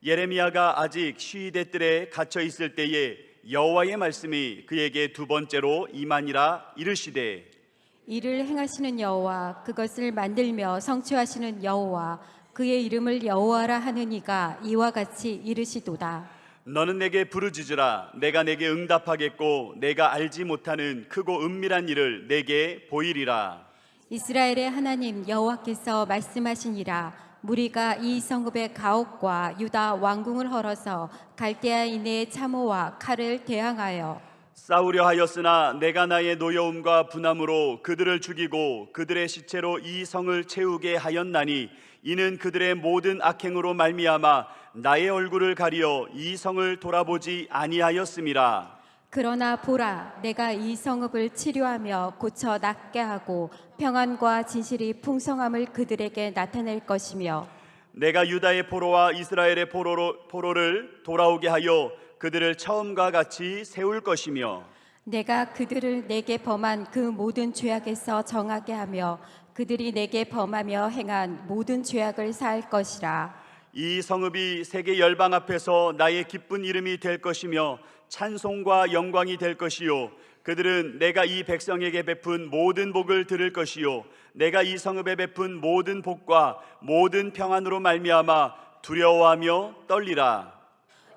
예레미야가 아직 시위대 뜰에 갇혀 있을 때에 여호와의 말씀이 그에게 두 번째로 임하니라. 이르시되 이를 행하시는 여호와, 그것을 만들며 성취하시는 여호와, 그의 이름을 여호와라 하는 이가 이와 같이 이르시도다. 너는 내게 부르짖으라. 내가 내게 응답하겠고 내가 알지 못하는 크고 은밀한 일을 내게 보이리라. 이스라엘의 하나님 여호와께서 말씀하시니라. 무리가 이 성읍의 가옥과 유다 왕궁을 헐어서 갈대아인의 참호와 칼을 대항하여 싸우려 하였으나 내가 나의 노여움과 분함으로 그들을 죽이고 그들의 시체로 이 성을 채우게 하였나니 이는 그들의 모든 악행으로 말미암아 나의 얼굴을 가리어 이 성을 돌아보지 아니하였음이라. 그러나 보라, 내가 이 성읍을 치료하며 고쳐 낫게 하고 평안과 진실이 풍성함을 그들에게 나타낼 것이며 내가 유다의 포로와 이스라엘의 포로를 돌아오게 하여 그들을 처음과 같이 세울 것이며 내가 그들을 내게 범한 그 모든 죄악에서 정하게 하며 그들이 내게 범하며 행한 모든 죄악을 사할 것이라. 이 성읍이 세계 열방 앞에서 나의 기쁜 이름이 될 것이며 찬송과 영광이 될 것이요 그들은 내가 이 백성에게 베푼 모든 복을 들을 것이요 내가 이 성읍에 베푼 모든 복과 모든 평안으로 말미암아 두려워하며 떨리라.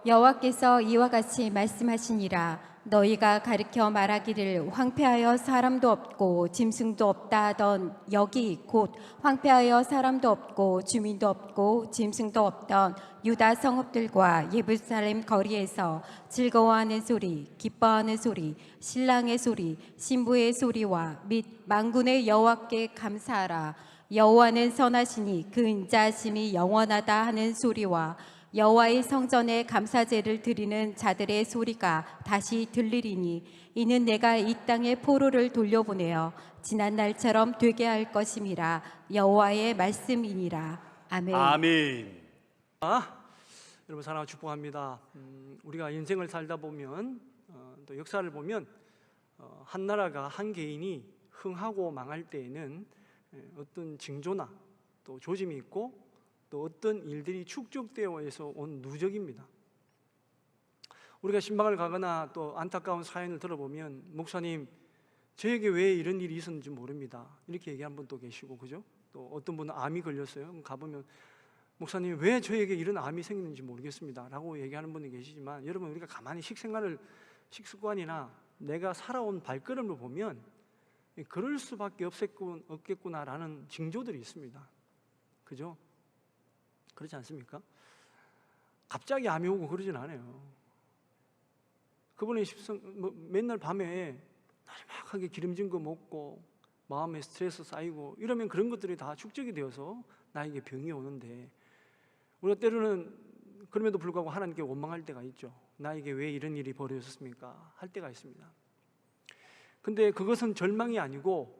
여호와께서 이와 같이 말씀하시니라. 너희가 가르쳐 말하기를 황폐하여 사람도 없고 짐승도 없다 하던 여기 곧 황폐하여 사람도 없고 주민도 없고 짐승도 없던 유다 성읍들과 예루살렘 거리에서 즐거워하는 소리, 기뻐하는 소리, 신랑의 소리, 신부의 소리와 및 만군의 여호와께 감사하라. 여호와는 선하시니 그 인자하심이 영원하다 하는 소리와 여호와의 성전에 감사제를 드리는 자들의 소리가 다시 들리리니 이는 내가 이 땅에 포로를 돌려보내어 지난 날처럼 되게 할 것임이라. 여호와의 말씀이니라. 아멘. 아멘. 여러분 사랑하고 축복합니다. 우리가 인생을 살다 보면 또 역사를 보면 한 나라가 한 개인이 흥하고 망할 때에는 어떤 징조나 또 조짐이 있고 또 어떤 일들이 축적되어서 온 누적입니다. 우리가 신방을 가거나 또 안타까운 사연을 들어보면 목사님 저에게 왜 이런 일이 있었는지 모릅니다 이렇게 얘기하는 분도 계시고, 그죠? 또 어떤 분은 암이 걸렸어요. 가보면 목사님 왜 저에게 이런 암이 생기는지 모르겠습니다 라고 얘기하는 분이 계시지만, 여러분 우리가 가만히 식습관이나 내가 살아온 발걸음을 보면 그럴 수밖에 없겠구나라는 징조들이 있습니다. 그죠? 그렇지 않습니까? 갑자기 암이 오고 그러진 않아요. 그분이 맨날 밤에 나지막하게 기름진 거 먹고 마음에 스트레스 쌓이고 이러면 그런 것들이 다 축적이 되어서 나에게 병이 오는데, 우리가 때로는 그럼에도 불구하고 하나님께 원망할 때가 있죠. 나에게 왜 이런 일이 벌어졌습니까? 할 때가 있습니다. 근데 그것은 절망이 아니고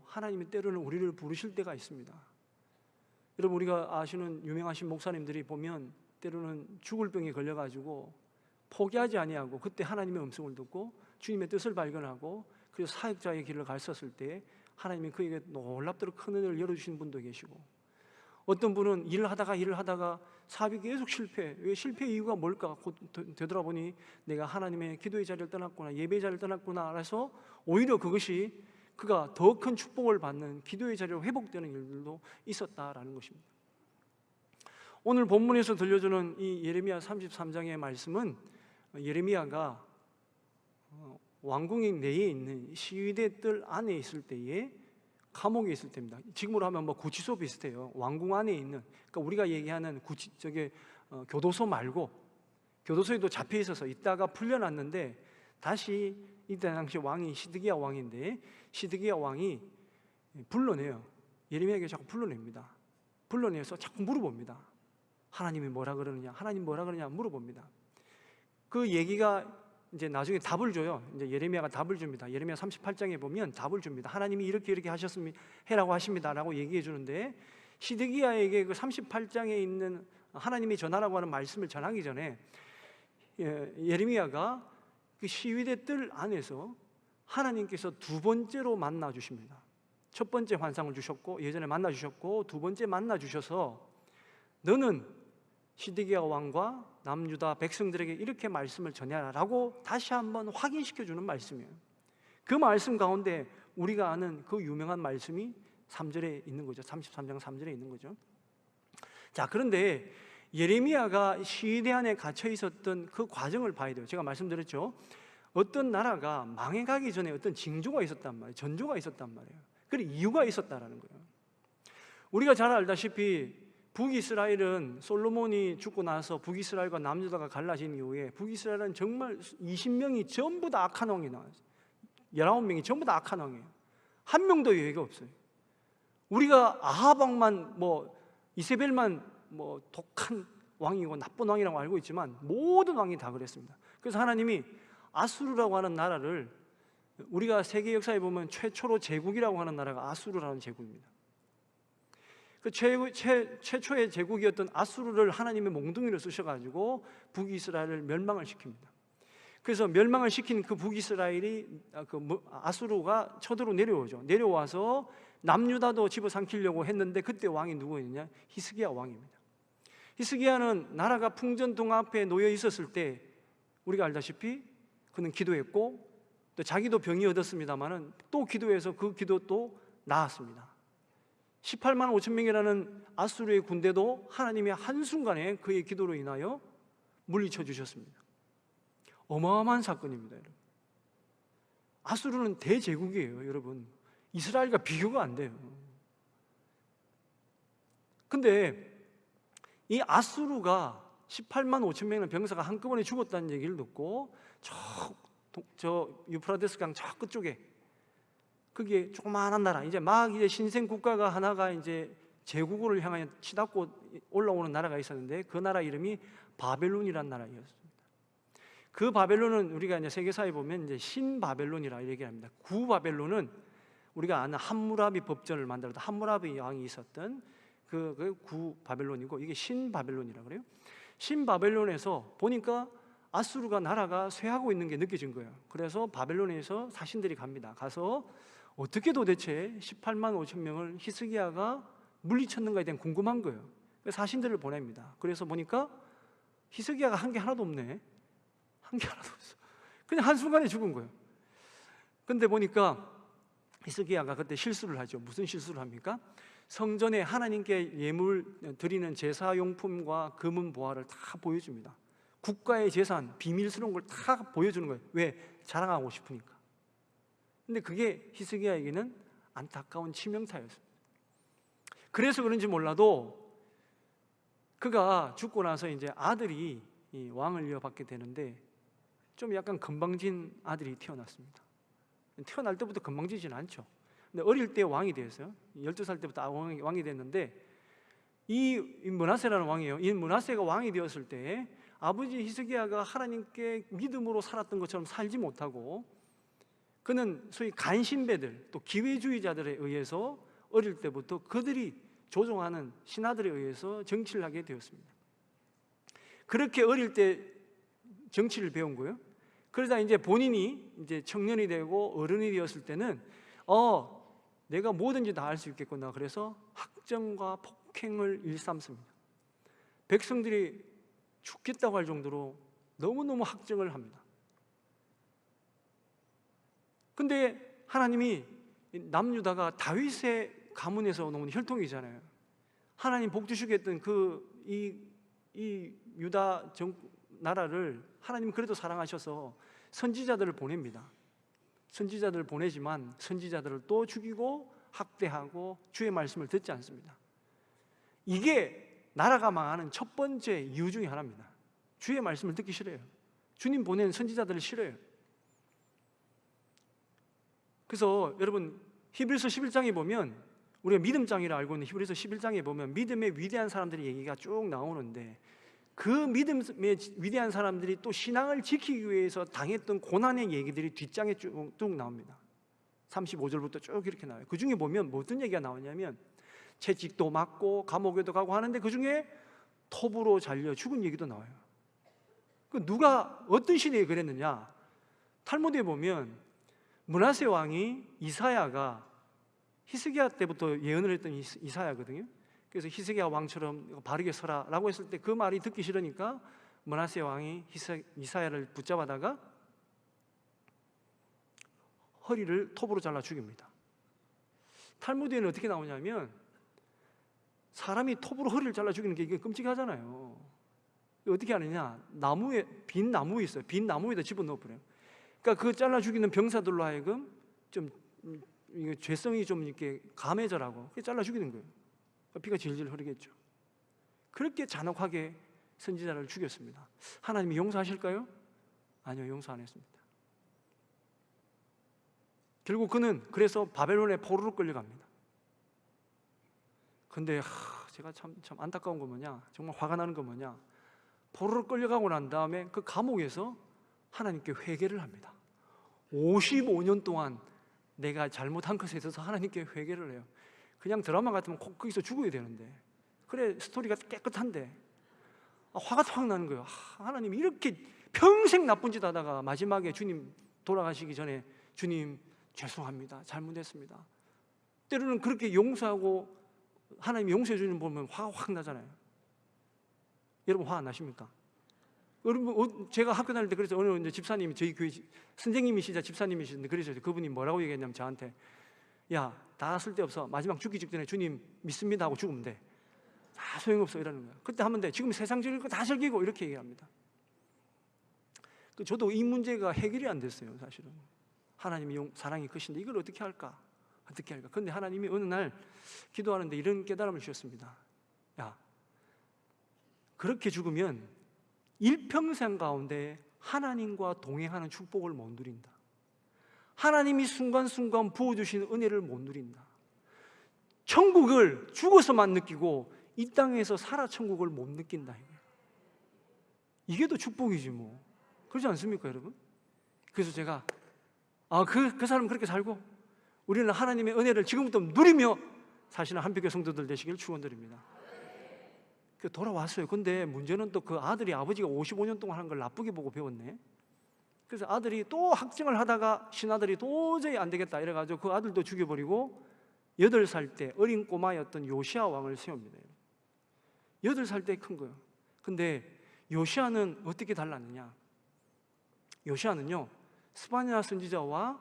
하나님이 때로는 우리를 부르실 때가 있습니다. 여러분 우리가 아시는 유명하신 목사님들이 보면 때로는 죽을 병에 걸려가지고 포기하지 아니하고 그때 하나님의 음성을 듣고 주님의 뜻을 발견하고 그리고 사역자의 길을 갔었을 때 하나님이 그에게 놀랍도록 큰 은혜를 열어주시는 분도 계시고, 어떤 분은 일을 하다가 사업이 계속 실패. 왜 실패 이유가 뭘까? 되돌아보니 내가 하나님의 기도의 자리를 떠났구나, 예배의 자리를 떠났구나. 그래서 오히려 그것이 그가 더 큰 축복을 받는 기도의 자리로 회복되는 일들도 있었다라는 것입니다. 오늘 본문에서 들려주는 이 예레미야 33장의 말씀은 예레미야가 왕궁의 내에 있는 시위대 뜰 안에 있을 때에 감옥에 있을 때입니다. 지금으로 하면 구치소 비슷해요. 왕궁 안에 있는, 그러니까 우리가 얘기하는 교도소 말고, 교도소에도 잡혀 있어서 있다가 풀려났는데 다시 이때 당시 왕이 시드기야 왕인데 시드기야 왕이 불러내요. 예레미야에게 자꾸 불러냅니다. 불러내서 자꾸 물어봅니다. 하나님이 뭐라 그러느냐, 하나님 뭐라 그러냐 물어봅니다. 그 얘기가 이제 나중에 답을 줘요. 이제 예레미야가 답을 줍니다. 예레미야 38장에 보면 답을 줍니다. 하나님이 이렇게 하셨으면 해라고 하십니다라고 얘기해 주는데, 시드기야에게 그 38장에 있는 하나님이 전하라고 하는 말씀을 전하기 전에 예레미야가 그 시위대 뜰 안에서 하나님께서 두 번째로 만나 주십니다. 첫 번째 환상을 주셨고 예전에 만나 주셨고 두 번째 만나 주셔서 너는 시드기야 왕과 남유다 백성들에게 이렇게 말씀을 전해라라고 다시 한번 확인시켜주는 말씀이에요. 그 말씀 가운데 우리가 아는 그 유명한 말씀이 3절에 있는 거죠. 33장 3절에 있는 거죠. 자, 그런데 예레미야가 시대 안에 갇혀 있었던 그 과정을 봐야 돼요. 제가 말씀드렸죠. 어떤 나라가 망해가기 전에 어떤 징조가 있었단 말이에요. 전조가 있었단 말이에요. 그리고 이유가 있었다라는 거예요. 우리가 잘 알다시피 북이스라엘은 솔로몬이 죽고 나서 북이스라엘과 남유다가 갈라진 이후에 북이스라엘은 정말 20명이 전부 다 악한 왕이 나왔어요. 19명이 전부 다 악한 왕이에요. 한 명도 예외가 없어요. 우리가 아합 왕만 이세벨만 독한 왕이고 나쁜 왕이라고 알고 있지만 모든 왕이 다 그랬습니다. 그래서 하나님이 아수르라고 하는 나라를, 우리가 세계 역사에 보면 최초로 제국이라고 하는 나라가 아수르라는 제국입니다. 그 최초의 제국이었던 아수르를 하나님의 몽둥이로 쓰셔가지고 북이스라엘을 멸망을 시킵니다. 그래서 멸망을 시킨 그 북이스라엘이 아수르가 쳐들어 내려오죠. 내려와서 남유다도 집어삼키려고 했는데 그때 왕이 누구였냐? 히스기야 왕입니다. 히스기야는 나라가 풍전등화 앞에 놓여 있었을 때 우리가 알다시피 그는 기도했고 또 자기도 병이 얻었습니다만은 또 기도해서 그 기도 또 나았습니다. 18만 5천 명이라는 아수르의 군대도 하나님이 한순간에 그의 기도로 인하여 물리쳐 주셨습니다. 어마어마한 사건입니다, 여러분. 아수르는 대제국이에요, 여러분. 이스라엘과 비교가 안 돼요. 근데 이 아수르가 18만 5천 명의 병사가 한꺼번에 죽었다는 얘기를 듣고 저 유프라데스 강 저 끝쪽에 그게 조그마한 나라, 이제 신생 국가가 하나가 이제 제국을 향하여 치닫고 올라오는 나라가 있었는데 그 나라 이름이 바벨론이라는 나라였습니다. 그 바벨론은 우리가 이제 세계사에 보면 이제 신바벨론이라 얘기합니다. 구바벨론은 우리가 아는 함무라비 법전을 만들었던 함무라비 왕이 있었던 그 구바벨론이고, 이게 신바벨론이라 그래요. 신바벨론에서 보니까 아수르가 나라가 쇠하고 있는 게 느껴진 거예요. 그래서 바벨론에서 사신들이 갑니다. 가서 어떻게 도대체 18만 5천 명을 히스기야가 물리쳤는가에 대한 궁금한 거예요. 그래서 사신들을 보냅니다. 그래서 보니까 히스기야가 한 게 하나도 없네. 한 게 하나도 없어. 그냥 한순간에 죽은 거예요. 근데 보니까 히스기야가 그때 실수를 하죠. 무슨 실수를 합니까? 성전에 하나님께 예물 드리는 제사용품과 금은 보화를 다 보여줍니다. 국가의 재산, 비밀스러운 걸 다 보여주는 거예요. 왜? 자랑하고 싶으니까. 근데 그게 히스기야에게는 안타까운 치명타였습니다. 그래서 그런지 몰라도 그가 죽고 나서 이제 아들이 이 왕을 이어받게 되는데 좀 약간 건방진 아들이 태어났습니다. 태어날 때부터 건방지진 않죠. 근데 어릴 때 왕이 되었어요. 12살 때부터 왕이 됐는데 이 므낫세라는 왕이에요. 이 므낫세가 왕이 되었을 때 아버지 히스기야가 하나님께 믿음으로 살았던 것처럼 살지 못하고 그는 소위 간신배들 또 기회주의자들에 의해서 어릴 때부터 그들이 조종하는 신하들에 의해서 정치를 하게 되었습니다. 그렇게 어릴 때 정치를 배운 거예요. 그러다 이제 본인이 이제 청년이 되고 어른이 되었을 때는 내가 뭐든지 다 할 수 있겠구나. 그래서 학정과 폭행을 일삼습니다. 백성들이 죽겠다고 할 정도로 너무너무 학정을 합니다. 근데 하나님이 남유다가 다윗의 가문에서 나온 혈통이잖아요. 하나님 복 주시겠던 이 유다 나라를 하나님 그래도 사랑하셔서 선지자들을 보냅니다. 선지자들을 보내지만 선지자들을 또 죽이고 학대하고 주의 말씀을 듣지 않습니다. 이게 나라가 망하는 첫 번째 이유 중에 하나입니다. 주의 말씀을 듣기 싫어요. 주님 보낸 선지자들을 싫어요. 그래서 여러분 히브리서 11장에 보면 우리가 믿음장이라 알고 있는 히브리서 11장에 보면 믿음의 위대한 사람들의 얘기가 쭉 나오는데 그 믿음의 위대한 사람들이 또 신앙을 지키기 위해서 당했던 고난의 얘기들이 뒷장에 쭉 나옵니다. 35절부터 쭉 이렇게 나와요. 그 중에 보면 어떤 얘기가 나오냐면 채찍도 맞고 감옥에도 가고 하는데 그 중에 톱으로 잘려 죽은 얘기도 나와요. 그 누가 어떤 시대에 그랬느냐? 탈무드에 보면 므낫세 왕이 이사야가 히스기야 때부터 예언을 했던 이사야거든요. 그래서 히스기야 왕처럼 바르게 서라라고 했을 때 그 말이 듣기 싫으니까 므낫세 왕이 이사야를 붙잡아다가 허리를 톱으로 잘라 죽입니다. 탈무드에는 어떻게 나오냐면 사람이 톱으로 허리를 잘라 죽이는 게 이게 끔찍하잖아요. 어떻게 하느냐? 빈 나무에 있어요. 빈 나무에다 집어넣어 버려요. 그러니까 그 잘라 죽이는 병사들로 하여금 좀 죄성이 좀 이렇게 감해져라고 잘라 죽이는 거예요. 피가 질질 흐르겠죠. 그렇게 잔혹하게 선지자를 죽였습니다. 하나님이 용서하실까요? 아니요, 용서 안 했습니다. 결국 그는 그래서 바벨론에 포로로 끌려갑니다. 근데 제가 참 안타까운 건 뭐냐, 정말 화가 나는 건 뭐냐, 포로로 끌려가고 난 다음에 그 감옥에서 하나님께 회개를 합니다. 55년 동안 내가 잘못한 것에 있어서 하나님께 회개를 해요. 그냥 드라마 같으면 거기서 죽어야 되는데, 그래 스토리가 깨끗한데 화가 확 나는 거예요. 하나님이 이렇게 평생 나쁜 짓 하다가 마지막에 주님 돌아가시기 전에 주님 죄송합니다, 잘못했습니다. 때로는 그렇게 용서하고 하나님이 용서해 주는 보면 화가 확 나잖아요. 여러분 화 안 나십니까? 여러분 제가 학교 다닐 때 그래서 어느 집사님이, 저희 교회 선생님이시자 집사님이시는데, 그래서 그분이 뭐라고 얘기했냐면 저한테, 야, 다 쓸데없어, 마지막 죽기 직전에 주님 믿습니다 하고 죽으면 돼. 다 소용없어 이러는 거야. 그때 하면 돼. 지금 세상 즐길 거 다 즐기고, 이렇게 얘기합니다. 저도 이 문제가 해결이 안 됐어요. 사실은 하나님이 사랑이 크신데 이걸 어떻게 할까? 그런데 하나님이 어느 날 기도하는데 이런 깨달음을 주셨습니다. 야, 그렇게 죽으면 일평생 가운데 하나님과 동행하는 축복을 못 누린다. 하나님이 순간순간 부어주시는 은혜를 못 누린다. 천국을 죽어서만 느끼고 이 땅에서 살아 천국을 못 느낀다. 이게 더 축복이지 뭐. 그렇지 않습니까, 여러분? 그래서 제가 그 사람은 그렇게 살고 우리는 하나님의 은혜를 지금부터 누리며 사시는 한빛교회 성도들 되시길 축원드립니다. 돌아왔어요. 근데 문제는 또 그 아들이 아버지가 55년 동안 한 걸 나쁘게 보고 배웠네. 그래서 아들이 또 학정을 하다가 신아들이 도저히 안 되겠다 이래가지고 그 아들도 죽여버리고 8살 때 어린 꼬마였던 요시야 왕을 세웁니다. 8살 때 큰 거예요. 근데 요시야는 어떻게 달랐느냐? 요시야는요, 스바냐 선지자와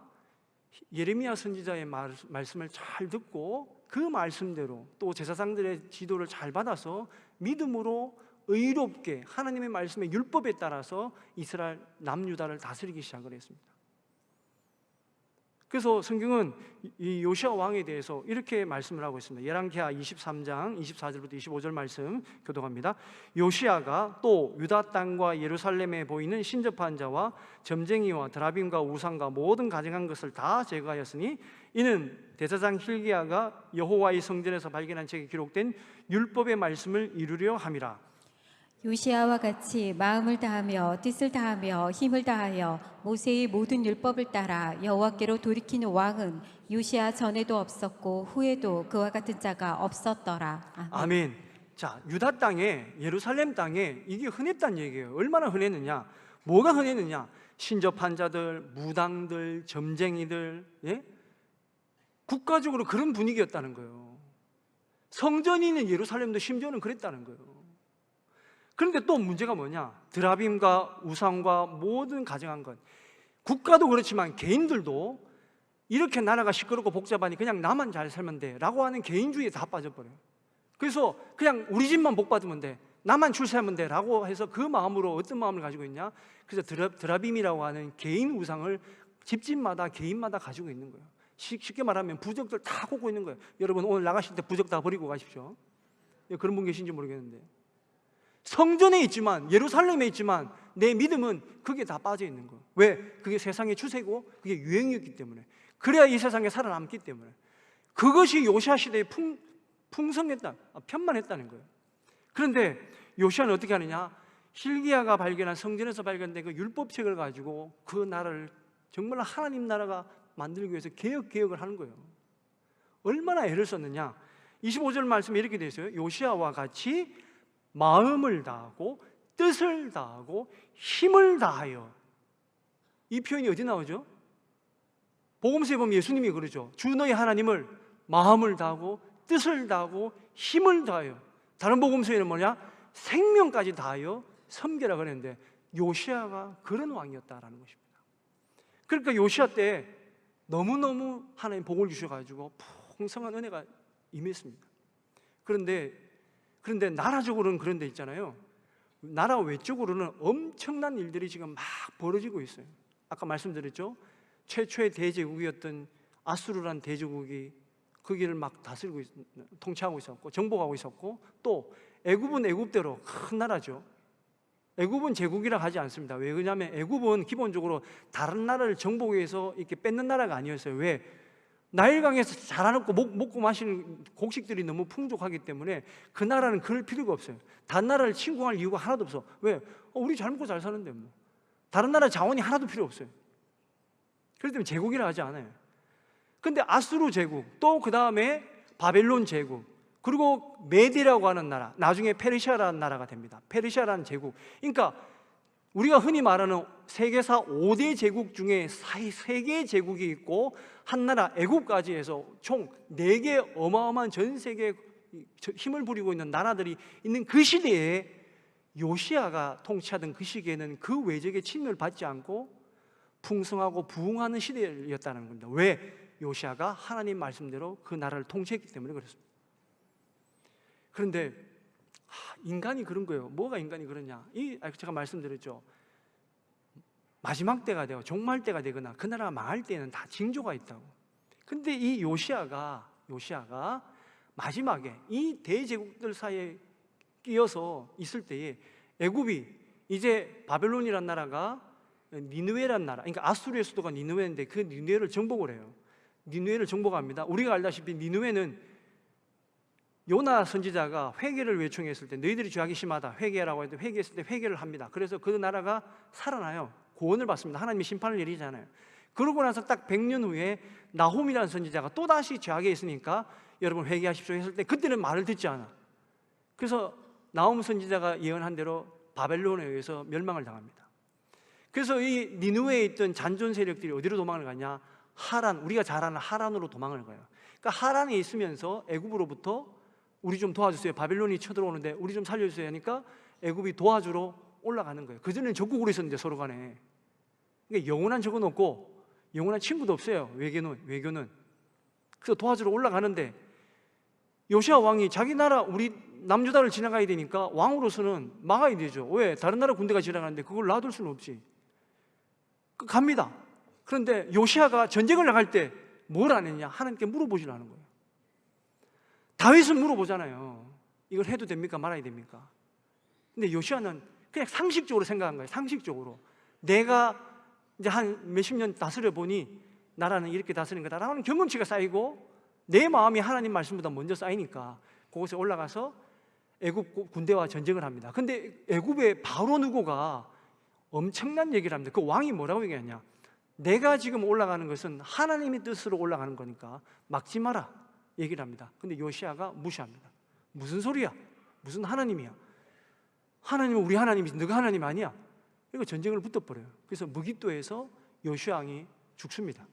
예레미야 선지자의 말씀을 잘 듣고 그 말씀대로 또 제사장들의 지도를 잘 받아서 믿음으로 의롭게 하나님의 말씀의 율법에 따라서 이스라엘 남유다를 다스리기 시작을 했습니다. 그래서 성경은 이 요시야 왕에 대해서 이렇게 말씀을 하고 있습니다. 열왕기하 23장 24절부터 25절 말씀 교독합니다. 요시야가 또 유다 땅과 예루살렘에 보이는 신접한 자와 점쟁이와 드라빔과 우상과 모든 가증한 것을 다 제거하였으니 이는 대제사장 hil기야가 여호와의 성전에서 발견한 책에 기록된 율법의 말씀을 이루려 함이라. 요시야와 같이 마음을 다하며 뜻을 다하며 힘을 다하여 모세의 모든 율법을 따라 여호와께로 돌이키는 왕은 요시야 전에도 없었고 후에도 그와 같은 자가 없었더라. 아멘. 자, 유다 땅에, 예루살렘 땅에 이게 흔했다는 얘기예요. 얼마나 흔했느냐? 뭐가 흔했느냐? 신접한 자들, 무당들, 점쟁이들, 예? 국가적으로 그런 분위기였다는 거예요. 성전이 있는 예루살렘도 심지어는 그랬다는 거예요. 그런데 또 문제가 뭐냐? 드라빔과 우상과 모든 가증한 것, 국가도 그렇지만 개인들도 이렇게 나라가 시끄럽고 복잡하니 그냥 나만 잘 살면 돼 라고 하는 개인주의에 다 빠져버려요. 그래서 그냥 우리 집만 복 받으면 돼, 나만 출세하면 돼 라고 해서 그 마음으로 어떤 마음을 가지고 있냐? 그래서 드라빔이라고 하는 개인 우상을 집집마다 개인마다 가지고 있는 거예요. 쉽게 말하면 부적들 다 꽂고 있는 거예요. 여러분 오늘 나가실 때 부적 다 버리고 가십시오. 그런 분 계신지 모르겠는데, 성전에 있지만, 예루살렘에 있지만 내 믿음은 그게 다 빠져 있는 거예요. 왜? 그게 세상의 추세고 그게 유행이었기 때문에, 그래야 이 세상에 살아남기 때문에. 그것이 요시야 시대에 편만했다는 거예요. 그런데 요시야는 어떻게 하느냐? hil기야가 발견한, 성전에서 발견된 그 율법책을 가지고 그 나라를 정말 하나님 나라가 만들기 위해서 개혁을 하는 거예요. 얼마나 애를 썼느냐? 25절 말씀에 이렇게 되어 있어요. 요시야와 같이 마음을 다하고 뜻을 다하고 힘을 다하여. 이 표현이 어디 나오죠? 복음서에 보면 예수님이 그러죠. 주 너희 하나님을 마음을 다하고 뜻을 다하고 힘을 다하여, 다른 복음서에는 뭐냐? 생명까지 다하여 섬기라 그랬는데 요시야가 그런 왕이었다라는 것입니다. 그러니까 요시야 때 너무너무 하나님 복을 주셔가지고 풍성한 은혜가 임했습니다. 그런데 나라적으로는 그런 데 있잖아요. 나라 외적으로는 엄청난 일들이 지금 막 벌어지고 있어요. 아까 말씀드렸죠? 최초의 대제국이었던 아수르라는 대제국이 거기를 막 다스리고 통치하고 있었고 정복하고 있었고, 또 애굽은 애굽대로 큰 나라죠. 애굽은 제국이라 하지 않습니다. 왜 그러냐면 애굽은 기본적으로 다른 나라를 정복해서 이렇게 뺏는 나라가 아니었어요. 왜? 나일강에서 자라놓고 먹고 마시는 곡식들이 너무 풍족하기 때문에 그 나라는 그럴 필요가 없어요. 다른 나라를 침공할 이유가 하나도 없어. 왜? 우리 잘 먹고 잘 사는데 뭐. 다른 나라 자원이 하나도 필요 없어요. 그렇기 때문에 제국이라 하지 않아요. 근데 아수르 제국, 또 그 다음에 바벨론 제국, 그리고 메디라고 하는 나라, 나중에 페르시아라는 나라가 됩니다. 페르시아라는 제국. 그러니까 우리가 흔히 말하는 세계사 5대 제국 중에 3개의 제국이 있고 한 나라 애국까지 해서 총 4개 어마어마한 전 세계에 힘을 부리고 있는 나라들이 있는 그 시대에 요시야가 통치하던 그 시기에는 그 외적의 침략을 받지 않고 풍성하고 부흥하는 시대였다는 겁니다. 왜? 요시야가 하나님 말씀대로 그 나라를 통치했기 때문에 그렇습니다. 그런데 인간이 그런 거예요. 뭐가 인간이 그러냐? 제가 말씀드렸죠. 마지막 때가 되고 종말 때가 되거나 그 나라가 망할 때에는 다 징조가 있다고. 근데 이 요시야가 마지막에 이 대제국들 사이에 끼어서 있을 때에 애굽이 이제 바벨론이란 나라가 니느웨란 나라, 그러니까 아수르의 수도가 니느웨인데 그 니느웨를 정복을 해요. 니느웨를 정복합니다. 우리가 알다시피 니느웨는 요나 선지자가 회개를 요청했을 때 너희들이 죄악이 심하다 회개라고 했는데 회개했을 때 회개를 합니다. 그래서 그 나라가 살아나요. 구원을 받습니다. 하나님이 심판을 내리잖아요. 그러고 나서 딱 100년 후에 나홈이라는 선지자가 또다시 죄악에 있으니까 여러분 회개하십시오 했을 때 그때는 말을 듣지 않아. 그래서 나홈 선지자가 예언한 대로 바벨론에 의해서 멸망을 당합니다. 그래서 이 니느웨에 있던 잔존 세력들이 어디로 도망을 가냐? 하란, 우리가 잘 아는 하란으로 도망을 가요. 그러니까 하란에 있으면서 애굽으로부터 우리 좀 도와주세요. 바벨론이 쳐들어오는데 우리 좀 살려주세요 하니까 애굽이 도와주러 올라가는 거예요. 그전에는 적국으로 있었는데 서로 간에. 그러니까 영원한 적은 없고 영원한 친구도 없어요. 외교는. 그래서 도와주러 올라가는데 요시야 왕이 자기 나라 우리 남유다를 지나가야 되니까 왕으로서는 막아야 되죠. 왜? 다른 나라 군대가 지나가는데 그걸 놔둘 수는 없지. 갑니다. 그런데 요시야가 전쟁을 나갈 때 뭘 안 했냐? 하나님께 물어보질 않은 거예요. 다윗은 물어보잖아요. 이걸 해도 됩니까? 말아야 됩니까? 근데 요시야는 그냥 상식적으로 생각한 거예요. 상식적으로 내가 이제 한 몇십 년 다스려 보니 나라는 이렇게 다스리는 거다라는 경험치가 쌓이고 내 마음이 하나님 말씀보다 먼저 쌓이니까 그곳에 올라가서 애굽 군대와 전쟁을 합니다. 근데 애굽의 바로 누구가 엄청난 얘기를 합니다. 그 왕이 뭐라고 얘기하냐? 내가 지금 올라가는 것은 하나님의 뜻으로 올라가는 거니까 막지 마라 얘기를 합니다. 근데 요시야가 무시합니다. 무슨 소리야? 무슨 하나님이야? 하나님은 우리 하나님이지 너가 하나님 아니야? 그러니까 전쟁을 붙어버려요. 그래서 무깃도에서 요시야 왕이 죽습니다.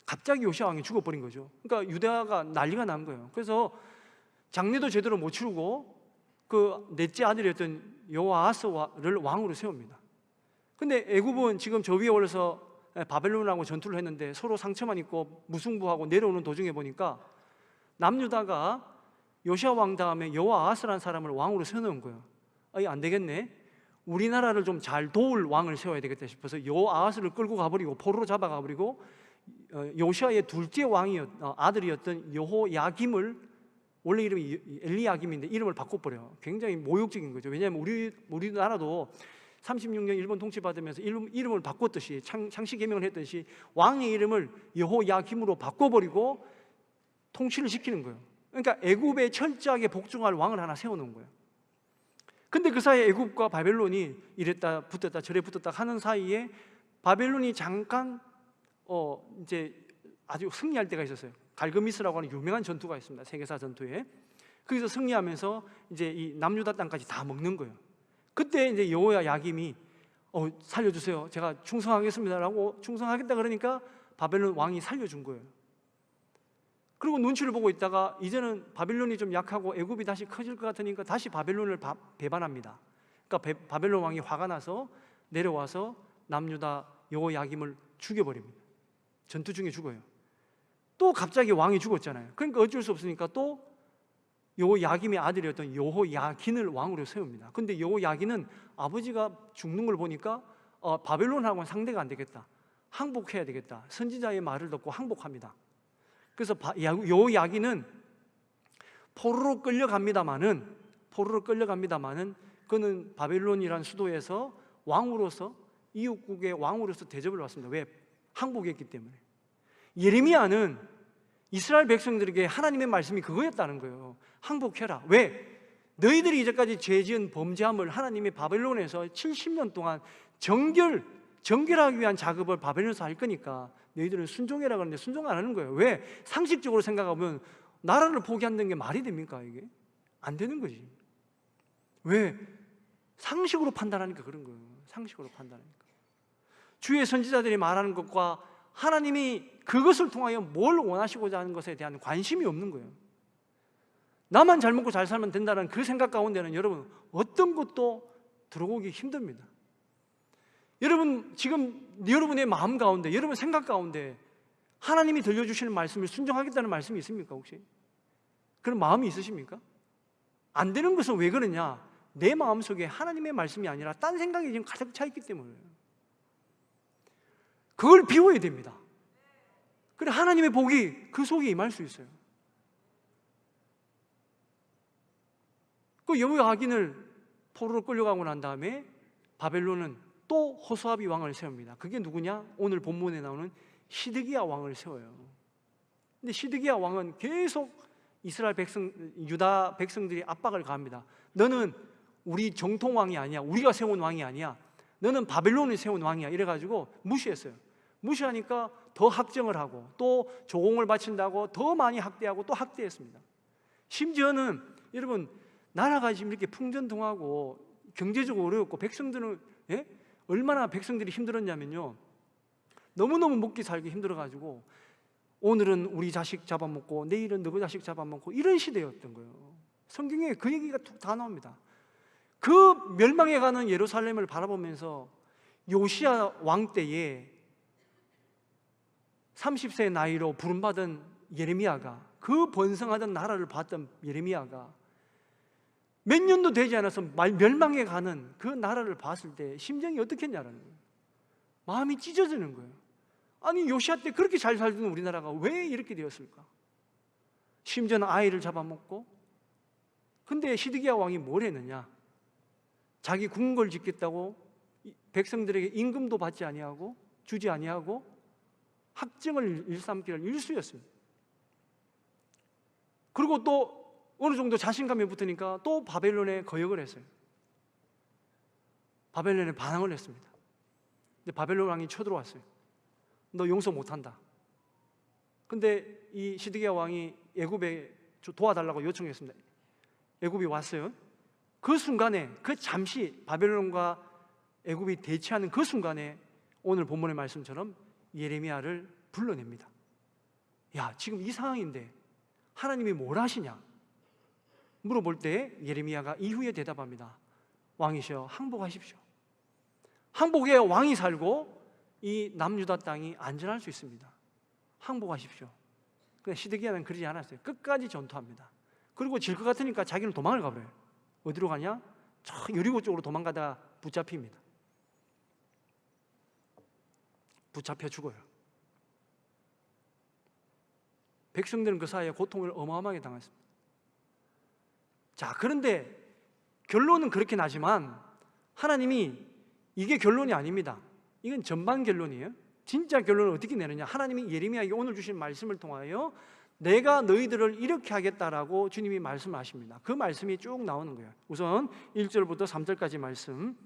갑자기 요시야 왕이 죽어버린 거죠. 그러니까 유다가 난리가 난 거예요. 그래서 장례도 제대로 못 치르고 그 넷째 아들이었던 여호아하스를 왕으로 세웁니다. 근데 애굽은 지금 저 위에 올라서 바벨론하고 전투를 했는데 서로 상처만 입고 무승부하고 내려오는 도중에 보니까 남유다가 요시야 왕 다음에 여호아하스라는 사람을 왕으로 세워놓은 거예요. 안 되겠네. 우리나라를 좀 잘 도울 왕을 세워야 되겠다 싶어서 여호아하스를 끌고 가버리고 포로로 잡아가 버리고 요시야의 둘째 아들이었던 여호야김을, 원래 이름이 엘리야김인데 이름을 바꿔버려요. 굉장히 모욕적인 거죠. 왜냐하면 우리나라도 36년 일본 통치받으면서 이름을 바꿨듯이 창씨 개명을 했듯이 왕의 이름을 여호야김으로 바꿔버리고 통치를 시키는 거예요. 그러니까 애굽에 철저하게 복종할 왕을 하나 세워놓은 거예요. 근데 그 사이에 애굽과 바벨론이 이랬다 붙었다 저래 붙었다 하는 사이에 바벨론이 잠깐 이제 아주 승리할 때가 있었어요. 갈그미스라고 하는 유명한 전투가 있습니다. 세계사 전투에. 거기서 승리하면서 이제 이 남유다 땅까지 다 먹는 거예요. 그때 이제 여호야김이 살려주세요. 제가 충성하겠습니다라고 충성하겠다 그러니까 바벨론 왕이 살려준 거예요. 그리고 눈치를 보고 있다가 이제는 바벨론이 좀 약하고 애굽이 다시 커질 것 같으니까 다시 바벨론을 배반합니다. 그러니까 바벨론 왕이 화가 나서 내려와서 남유다 여호야김을 죽여버립니다. 전투 중에 죽어요. 또 갑자기 왕이 죽었잖아요. 그러니까 어쩔 수 없으니까 또 여호야김의 아들이었던 여호야긴을 왕으로 세웁니다. 근데 여호야긴은 아버지가 죽는 걸 보니까 바벨론하고는 상대가 안 되겠다, 항복해야 되겠다, 선지자의 말을 듣고 항복합니다. 그래서 여호야긴은 포로로 끌려갑니다마는 그는 바벨론이라는 수도에서 왕으로서, 이웃국의 왕으로서 대접을 받습니다. 왜? 항복했기 때문에. 예레미야는 이스라엘 백성들에게 하나님의 말씀이 그거였다는 거예요. 항복해라. 왜? 너희들이 이제까지 죄지은 범죄함을 하나님이 바벨론에서 70년 동안 정결하기 위한 작업을 바벨론에서 할 거니까 너희들은 순종해라 그러는데 순종 안 하는 거예요. 왜? 상식적으로 생각하면 나라를 포기한다는 게 말이 됩니까? 이게 안 되는 거지. 왜? 상식으로 판단하니까 그런 거예요. 상식으로 판단하니까. 주의 선지자들이 말하는 것과 하나님이 그것을 통하여 뭘 원하시고자 하는 것에 대한 관심이 없는 거예요. 나만 잘 먹고 잘 살면 된다는 그 생각 가운데는 여러분 어떤 것도 들어오기 힘듭니다. 여러분 지금 여러분의 마음 가운데, 여러분 생각 가운데 하나님이 들려주시는 말씀을 순종하겠다는 말씀이 있습니까? 혹시 그런 마음이 있으십니까? 안 되는 것은 왜 그러냐? 내 마음속에 하나님의 말씀이 아니라 딴 생각이 지금 가득 차 있기 때문이에요. 그걸 비워야 됩니다. 그래 하나님의 복이 그 속에 임할 수 있어요. 그 여호야긴을 포로로 끌려가고 난 다음에 바벨론은 또 호소아비 왕을 세웁니다. 그게 누구냐? 오늘 본문에 나오는 시드기야 왕을 세워요. 근데 시드기야 왕은 계속 이스라엘 유다 백성들이 압박을 가합니다. 너는 우리 정통 왕이 아니야. 우리가 세운 왕이 아니야. 너는 바벨론이 세운 왕이야. 이래가지고 무시했어요. 무시하니까 더 학정을 하고 또 조공을 바친다고 더 많이 학대하고 또 학대했습니다. 심지어는 여러분 나라가 지금 이렇게 풍전등하고 경제적으로 어렵고 백성들은 얼마나 백성들이 힘들었냐면요, 너무너무 먹기 살기 힘들어가지고 오늘은 우리 자식 잡아먹고 내일은 너희 자식 잡아먹고 이런 시대였던 거예요. 성경에 그 얘기가 툭 다 나옵니다. 그 멸망해가는 예루살렘을 바라보면서 요시야 왕 때에 30세 나이로 부름받은 예레미야가, 그 번성하던 나라를 봤던 예레미야가 몇 년도 되지 않아서 멸망해가는 그 나라를 봤을 때 심정이 어떻겠냐라는 거예요. 마음이 찢어지는 거예요. 아니 요시야 때 그렇게 잘 살던 우리나라가 왜 이렇게 되었을까? 심지어는 아이를 잡아먹고. 근데 시드기야 왕이 뭘 했느냐? 자기 궁궐 짓겠다고 백성들에게 임금도 받지 아니하고 주지 아니하고 학정을 일삼기를 일쑤였습니다. 그리고 또 어느 정도 자신감이 붙으니까 또 바벨론에 거역을 했어요. 바벨론에 반항을 했습니다. 근데 바벨론 왕이 쳐들어왔어요. 너 용서 못한다. 근데 이 시드기야 왕이 애굽에 도와달라고 요청했습니다. 애굽이 왔어요. 그 순간에, 그 잠시 바벨론과 애굽이 대치하는 그 순간에 오늘 본문의 말씀처럼 예레미야를 불러냅니다. 야, 지금 이 상황인데 하나님이 뭘 하시냐? 물어볼 때 예레미야가 이후에 대답합니다. 왕이시여, 항복하십시오. 항복해야 왕이 살고 이 남유다 땅이 안전할 수 있습니다. 항복하십시오. 근데 시드기야는 그러지 않았어요. 끝까지 전투합니다. 그리고 질 것 같으니까 자기는 도망을 가버려요. 어디로 가냐? 저 여리고 쪽으로 도망가다가 붙잡힙니다. 붙잡혀 죽어요. 백성들은 그 사이에 고통을 어마어마하게 당했습니다. 자, 그런데 결론은 그렇게 나지만 하나님이 이게 결론이 아닙니다. 이건 전반 결론이에요. 진짜 결론을 어떻게 내느냐? 하나님이 예레미야에게 오늘 주신 말씀을 통하여 내가 너희들을 이렇게 하겠다라고 주님이 말씀하십니다. 그 말씀이 쭉 나오는 거예요. 우선 1절부터 3절까지 말씀,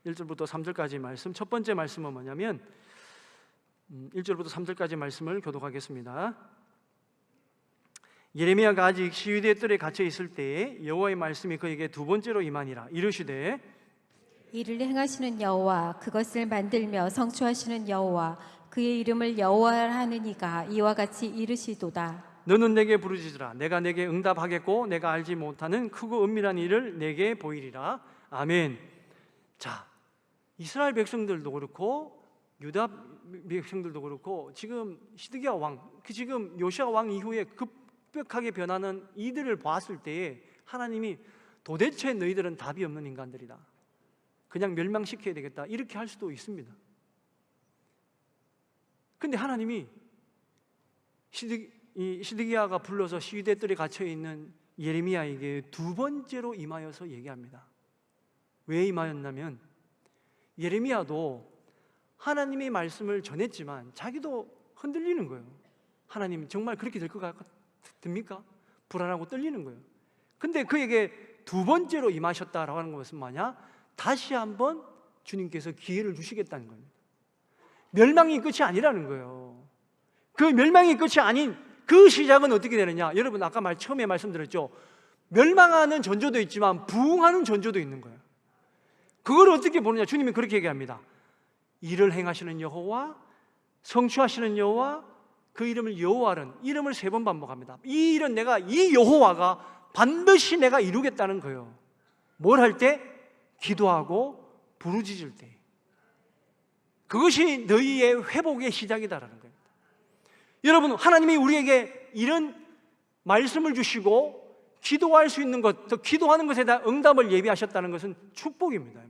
1절부터 3절까지 말씀. 첫 번째 말씀은 뭐냐면 1절부터 3절까지 말씀을 교독하겠습니다. 예레미야가 아직 시위대 뜰에 갇혀 있을 때에 여호와의 말씀이 그에게 두 번째로 임하니라. 이르시되 이를 행하시는 여호와, 그것을 만들며 성취하시는 여호와, 그의 이름을 여호와라 하는 이가 이와 같이 이르시도다. 너는 내게 부르짖으라. 내가 내게 응답하겠고 내가 알지 못하는 크고 은밀한 일을 내게 보이리라. 아멘. 자, 이스라엘 백성들도 그렇고 유다 백성들도 그렇고 지금 시드기야 왕, 지금 요시아 왕 이후에 급격하게 변하는 이들을 봤을 때에 하나님이 도대체 너희들은 답이 없는 인간들이다, 그냥 멸망시켜야 되겠다, 이렇게 할 수도 있습니다. 근데 하나님이 시드기야가 불러서 시위대들이 갇혀있는 예레미야에게 두 번째로 임하여서 얘기합니다. 왜 임하였냐면 예레미야도 하나님의 말씀을 전했지만 자기도 흔들리는 거예요. 하나님 정말 그렇게 될 것 같습니까? 불안하고 떨리는 거예요. 근데 그에게 두 번째로 임하셨다라고 하는 것은 뭐냐? 다시 한번 주님께서 기회를 주시겠다는 겁니다. 멸망이 끝이 아니라는 거예요. 그 멸망이 끝이 아닌 그 시작은 어떻게 되느냐? 여러분 아까 처음에 말씀드렸죠. 멸망하는 전조도 있지만 부흥하는 전조도 있는 거예요. 그걸 어떻게 보느냐? 주님이 그렇게 얘기합니다. 일을 행하시는 여호와, 성취하시는 여호와, 그 이름을 여호와는 이름을 3번 반복합니다. 이 일은 내가, 이 여호와가 반드시 내가 이루겠다는 거예요. 뭘 할 때? 기도하고 부르짖을 때. 그것이 너희의 회복의 시작이다라는 거예요. 여러분, 하나님이 우리에게 이런 말씀을 주시고 기도할 수 있는 것, 또 기도하는 것에 대한 응답을 예비하셨다는 것은 축복입니다.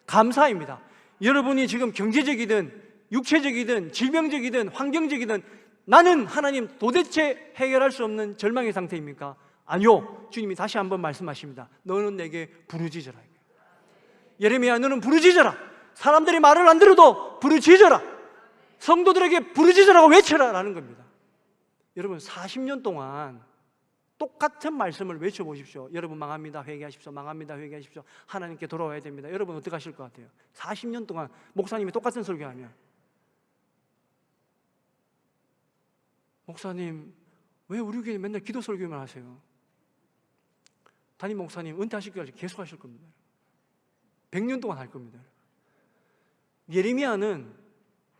감사입니다. 여러분이 지금 경제적이든 육체적이든 질병적이든 환경적이든 나는 하나님 도대체 해결할 수 없는 절망의 상태입니까? 아니요. 주님이 다시 한번 말씀하십니다. 너는 내게 부르짖어라. 예레미야, 너는 부르짖어라. 사람들이 말을 안 들어도 부르짖어라. 성도들에게 부르짖으라고 외쳐라 라는 겁니다. 여러분 40년 동안 똑같은 말씀을 외쳐보십시오. 여러분 망합니다, 회개하십시오. 망합니다, 회개하십시오. 하나님께 돌아와야 됩니다. 여러분 어떻게 하실 것 같아요? 40년 동안 목사님이 똑같은 설교하면, 목사님 왜 우리 교회 맨날 기도 설교만 하세요? 담임 목사님 은퇴하시기까지 계속 하실 겁니다. 100년 동안 할 겁니다. 예레미야는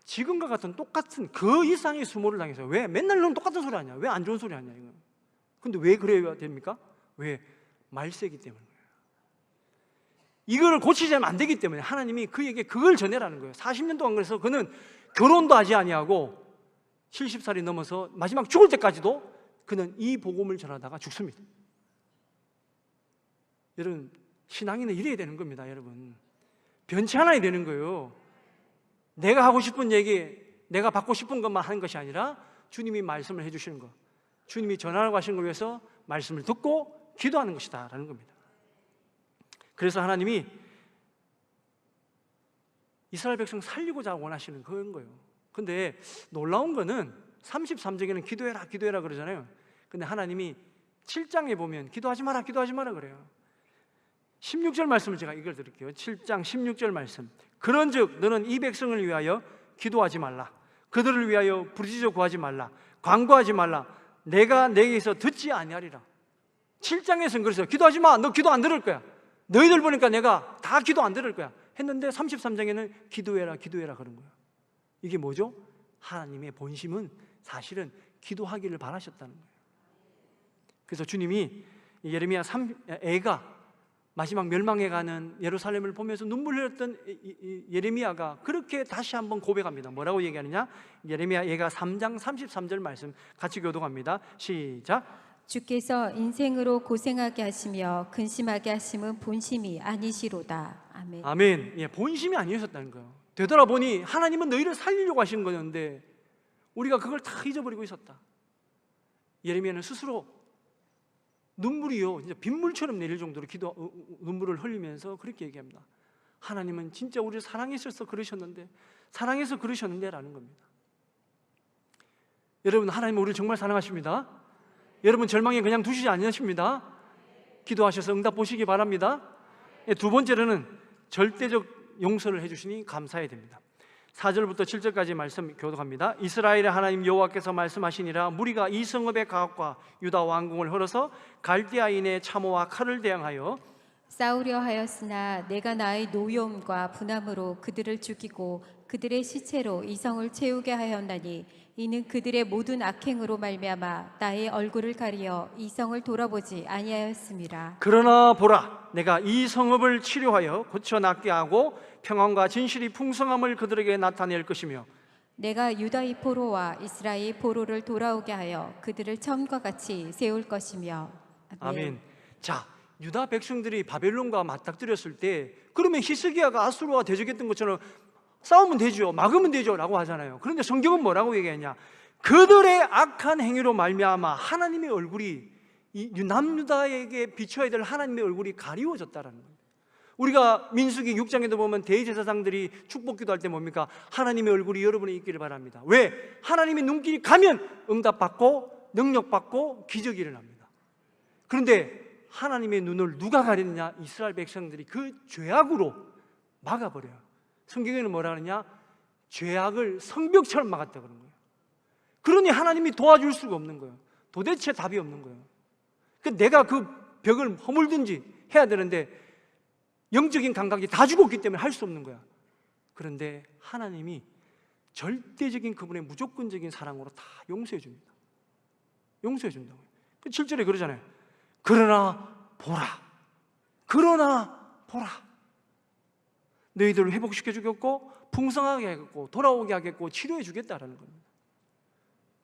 지금과 같은 똑같은 그 이상의 수모를 당했어요. 왜? 맨날 너는 똑같은 소리 하냐? 왜 안 좋은 소리 하냐? 이거. 근데 왜 그래야 됩니까? 왜? 말세기 때문이에요. 이거를 고치지 않으면 안 되기 때문에 하나님이 그에게 그걸 전해라는 거예요. 40년 동안. 그래서 그는 결혼도 하지 아니하고 70살이 넘어서 마지막 죽을 때까지도 그는 이 복음을 전하다가 죽습니다. 여러분 신앙인은 이래야 되는 겁니다. 여러분 변치 않아야 되는 거예요. 내가 하고 싶은 얘기, 내가 받고 싶은 것만 하는 것이 아니라 주님이 말씀을 해주시는 것, 주님이 전하라고 하시는 걸 위해서 말씀을 듣고 기도하는 것이다 라는 겁니다. 그래서 하나님이 이스라엘 백성 살리고자 원하시는 그런 거예요. 근데 놀라운 거는 33장에는 기도해라 기도해라 그러잖아요. 근데 하나님이 7장에 보면 기도하지 마라 기도하지 마라 그래요. 16절 말씀을 제가 읽어드릴게요. 7장 16절 말씀. 그런즉 너는 이 백성을 위하여 기도하지 말라. 그들을 위하여 부르짖어 구하지 말라. 간구하지 말라. 내가 내게서 듣지 아니하리라. 7장에서는 그랬어요. 기도하지 마. 너 기도 안 들을 거야. 너희들 보니까 내가 다 기도 안 들을 거야 했는데 33장에는 기도해라 기도해라 그런 거예요. 이게 뭐죠? 하나님의 본심은 사실은 기도하기를 바라셨다는 거예요. 그래서 주님이 예레미야 애가 마지막 멸망해 가는 예루살렘을 보면서 눈물 흘렸던 예레미야가 그렇게 다시 한번 고백합니다. 뭐라고 얘기하느냐? 예레미야 애가 3장 33절 말씀 같이 교독합니다. 시작. 주께서 인생으로 고생하게 하시며 근심하게 하심은 본심이 아니시로다. 아멘. 아멘. 예, 본심이 아니었다는 거예요. 되돌아보니 하나님은 너희를 살리려고 하신 거였는데 우리가 그걸 다 잊어버리고 있었다. 예레미야는 스스로 눈물이요 진짜 빗물처럼 내릴 정도로 눈물을 흘리면서 그렇게 얘기합니다. 하나님은 진짜 우리를 사랑했어서 그러셨는데, 사랑해서 그러셨는데 라는 겁니다. 여러분 하나님은 우리를 정말 사랑하십니다. 여러분 절망에 그냥 두시지 않으십니다. 기도하셔서 응답 보시기 바랍니다. 두 번째로는 절대적 용서를 해주시니 감사해야 됩니다. 4절부터 7절까지 말씀 교독합니다. 이스라엘의 하나님 여호와께서 말씀하시니라. 무리가 이 성읍의 가옥과 유다 왕궁을 헐어서 갈대아인의 참호와 칼을 대항하여 싸우려 하였으나 내가 나의 노여움과 분함으로 그들을 죽이고 그들의 시체로 이성을 채우게 하였나니 이는 그들의 모든 악행으로 말미암아 나의 얼굴을 가리어 이성을 돌아보지 아니하였음이라. 그러나 보라, 내가 이 성읍을 치료하여 고쳐 낫게 하고 평안과 진실이 풍성함을 그들에게 나타낼 것이며 내가 유다의 포로와 이스라엘의 포로를 돌아오게 하여 그들을 처음과 같이 세울 것이며. 아멘. 자, 유다 백성들이 바벨론과 맞닥뜨렸을 때 그러면 히스기야가 아수르와 대적했던 것처럼 싸우면 되죠, 막으면 되죠 라고 하잖아요. 그런데 성경은 뭐라고 얘기했냐? 그들의 악한 행위로 말미암아 하나님의 얼굴이 이 남유다에게 비춰야 될 하나님의 얼굴이 가리워졌다라는 거예요. 우리가 민수기 6장에도 보면 대제사장들이 축복기도 할 때 뭡니까? 하나님의 얼굴이 여러분에 있기를 바랍니다. 왜? 하나님의 눈길이 가면 응답받고 능력받고 기적이 일어납니다. 그런데 하나님의 눈을 누가 가렸느냐? 이스라엘 백성들이 그 죄악으로 막아버려요. 성경에는 뭐라 하느냐? 죄악을 성벽처럼 막았다 그런 거예요. 그러니 하나님이 도와줄 수가 없는 거예요. 도대체 답이 없는 거예요. 내가 그 벽을 허물든지 해야 되는데 영적인 감각이 다 죽었기 때문에 할 수 없는 거야. 그런데 하나님이 절대적인 그분의 무조건적인 사랑으로 다 용서해 줍니다. 용서해 준다고요. 7절에 그러잖아요. 그러나 보라 너희들을 회복시켜 주겠고 풍성하게 하겠고 돌아오게 하겠고 치료해 주겠다라는 겁니다.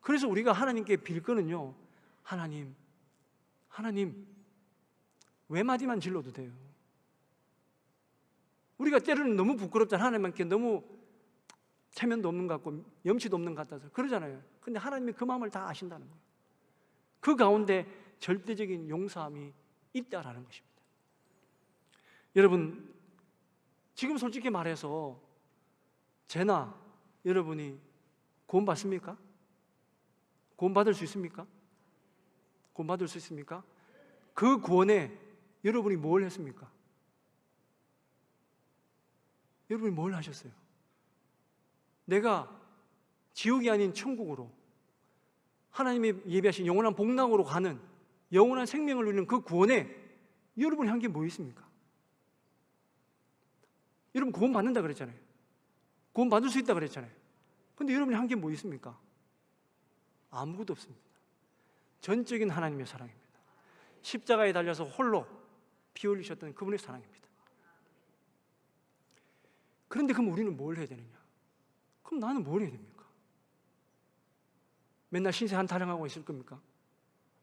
그래서 우리가 하나님께 빌 거는요, 하나님 외마디만 질러도 돼요. 우리가 때로는 너무 부끄럽잖아요. 하나님께 너무 체면도 없는 것 같고 염치도 없는 것 같아서 그러잖아요. 근데 하나님이 그 마음을 다 아신다는 거예요. 그 가운데 절대적인 용서함이 있다라는 것입니다. 여러분, 지금 솔직히 말해서 제나 여러분이 구원 받습니까? 구원 받을 수 있습니까? 구원 받을 수 있습니까? 그 구원에 여러분이 뭘 했습니까? 여러분이 뭘 하셨어요? 내가 지옥이 아닌 천국으로 하나님이 예비하신 영원한 복락으로 가는 영원한 생명을 누리는 그 구원에 여러분이 한 게 뭐 있습니까? 여러분 구원 받는다 그랬잖아요. 구원 받을 수 있다 그랬잖아요. 근데 여러분이 한 게 뭐 있습니까? 아무것도 없습니다. 전적인 하나님의 사랑입니다. 십자가에 달려서 홀로 피 흘리셨던 그분의 사랑입니다. 그런데 그럼 우리는 뭘 해야 되느냐? 그럼 나는 뭘 해야 됩니까? 맨날 신세 한타령하고 있을 겁니까?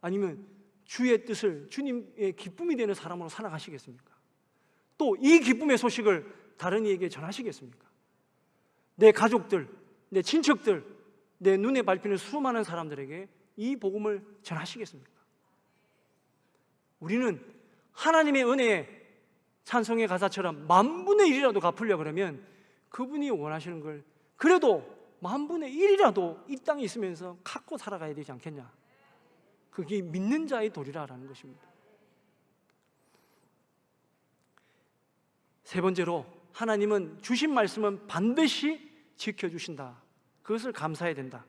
아니면 주의 뜻을, 주님의 기쁨이 되는 사람으로 살아가시겠습니까? 또 이 기쁨의 소식을 다른 이에게 전하시겠습니까? 내 가족들, 내 친척들, 내 눈에 밟히는 수많은 사람들에게 이 복음을 전하시겠습니까? 우리는 하나님의 은혜에 찬송의 가사처럼 10,000분의 1이라도 갚으려 그러면 그분이 원하시는 걸 그래도 10,000분의 1이라도 이 땅에 있으면서 갖고 살아가야 되지 않겠냐? 그게 믿는 자의 도리라는 것입니다. 세 번째로, 하나님은 주신 말씀은 반드시 지켜주신다. 그것을 감사해야 된다.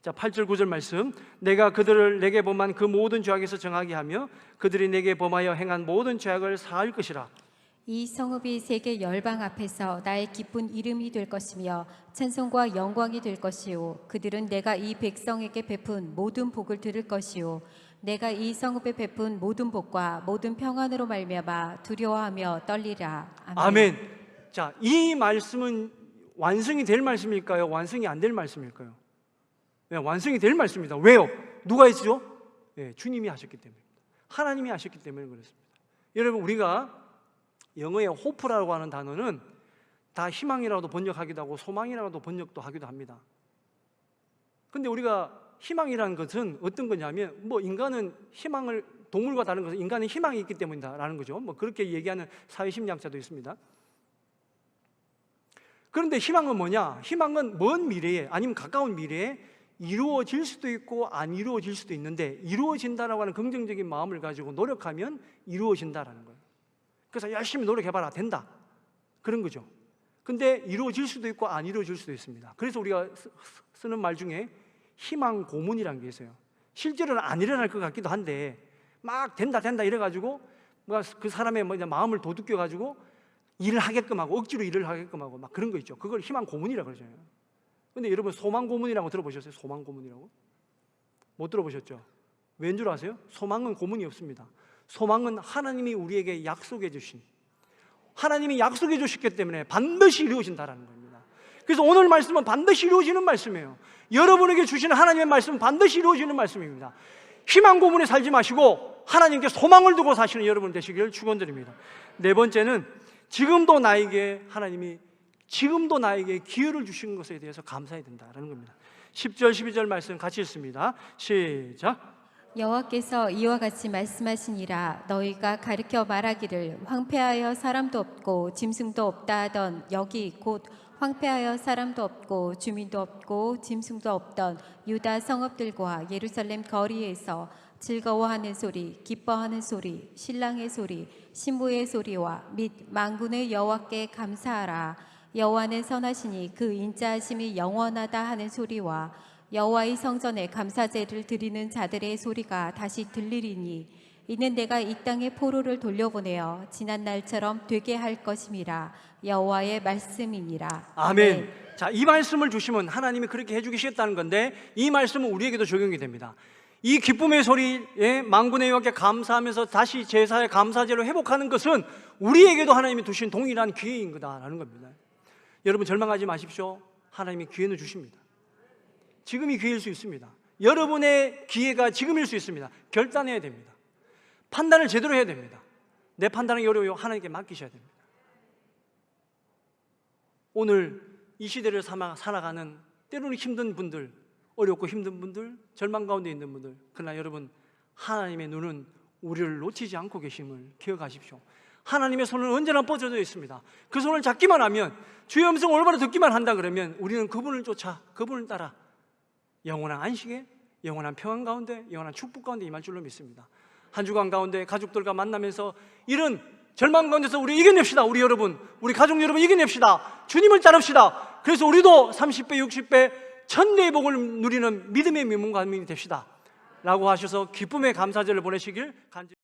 자, 8절 9절 말씀. 내가 그들을 내게 범한 그 모든 죄악에서 정하게 하며 그들이 내게 범하여 행한 모든 죄악을 사할 것이라. 이 성읍이 세계 열방 앞에서 나의 기쁜 이름이 될 것이며 찬송과 영광이 될 것이요 그들은 내가 이 백성에게 베푼 모든 복을 들을 것이요 내가 이 성읍에 베푼 모든 복과 모든 평안으로 말미암아 두려워하며 떨리라. 아멘. 자, 이 말씀은 완성이 될 말씀일까요? 완성이 안 될 말씀일까요? 네, 완성이 될 말씀입니다. 왜요? 누가 했죠? 네, 주님이 하셨기 때문입니다. 하나님이 하셨기 때문에 그렇습니다. 여러분, 우리가 영어의 호프라고 하는 단어는 다 희망이라고도 번역하기도 하고 소망이라고도 번역도 하기도 합니다. 근데 우리가 희망이라는 것은 어떤 거냐면 인간은 희망을, 동물과 다른 것은 인간은 희망이 있기 때문이다라는 거죠. 그렇게 얘기하는 사회심리학자도 있습니다. 그런데 희망은 뭐냐? 희망은 먼 미래에 아니면 가까운 미래에 이루어질 수도 있고 안 이루어질 수도 있는데 이루어진다라고 하는 긍정적인 마음을 가지고 노력하면 이루어진다라는 거예요. 그래서 열심히 노력해봐라, 된다, 그런 거죠. 근데 이루어질 수도 있고 안 이루어질 수도 있습니다. 그래서 우리가 쓰는 말 중에 희망 고문이라는 게 있어요. 실제로는 안 일어날 것 같기도 한데 막 된다 이래가지고 그 사람의 마음을 도둑겨 가지고 일을 하게끔 하고 억지로 일을 하게끔 하고 막 그런 거 있죠. 그걸 희망 고문이라고 그러잖아요. 근데 여러분 소망 고문이라고 들어보셨어요? 소망 고문이라고? 못 들어보셨죠? 왠 줄 아세요? 소망은 고문이 없습니다. 소망은 하나님이 우리에게 약속해 주신, 하나님이 약속해 주셨기 때문에 반드시 이루어진다라는 겁니다. 그래서 오늘 말씀은 반드시 이루어지는 말씀이에요. 여러분에게 주시는 하나님의 말씀은 반드시 이루어지는 말씀입니다. 희망 고문에 살지 마시고 하나님께 소망을 두고 사시는 여러분 되시기를 축원드립니다. 네 번째는 지금도 나에게 하나님이 지금도 나에게 기회를 주신 것에 대해서 감사해야 된다라는 겁니다. 10절 12절 말씀 같이 읽습니다. 시작. 여호와께서 이와 같이 말씀하시니라 너희가 가르쳐 말하기를 황폐하여 사람도 없고 짐승도 없다 하던 여기 곧 황폐하여 사람도 없고 주민도 없고 짐승도 없던 유다 성읍들과 예루살렘 거리에서 즐거워하는 소리, 기뻐하는 소리, 신랑의 소리, 신부의 소리와 및 만군의 여호와께 감사하라. 여호와는 선하시니 그 인자하심이 영원하다 하는 소리와 여호와의 성전에 감사제를 드리는 자들의 소리가 다시 들리리니 이는 내가 이 땅에 포로를 돌려보내어 지난 날처럼 되게 할 것임이라. 여호와의 말씀이니라. 아멘. 자, 이 말씀을 주시면 하나님이 그렇게 해주시겠다는 건데 이 말씀은 우리에게도 적용이 됩니다. 이 기쁨의 소리에 만군의 여호와께 감사하면서 다시 제사의 감사제로 회복하는 것은 우리에게도 하나님이 두신 동일한 기회인 거다라는 겁니다. 여러분 절망하지 마십시오. 하나님이 기회는 주십니다. 지금이 기회일 수 있습니다. 여러분의 기회가 지금일 수 있습니다. 결단해야 됩니다. 판단을 제대로 해야 됩니다. 내 판단하기 어려워요. 하나님께 맡기셔야 됩니다. 오늘 이 시대를 살아가는 때로는 힘든 분들, 어렵고 힘든 분들, 절망 가운데 있는 분들, 그러나 여러분 하나님의 눈은 우리를 놓치지 않고 계심을 기억하십시오. 하나님의 손은 언제나 뻗어져 있습니다. 그 손을 잡기만 하면, 주의 음성을 올바로 듣기만 한다 그러면 우리는 그분을 쫓아, 그분을 따라 영원한 안식에, 영원한 평안 가운데, 영원한 축복 가운데 임할 줄로 믿습니다. 한 주간 가운데 가족들과 만나면서 이런 절망 가운데서 우리 이겨냅시다. 우리 여러분, 우리 가족 여러분 이겨냅시다. 주님을 따릅시다. 그래서 우리도 30배, 60배, 1000배의 복을 누리는 믿음의 민문가민이 됩시다 라고 하셔서 기쁨의 감사절을 보내시길 간절히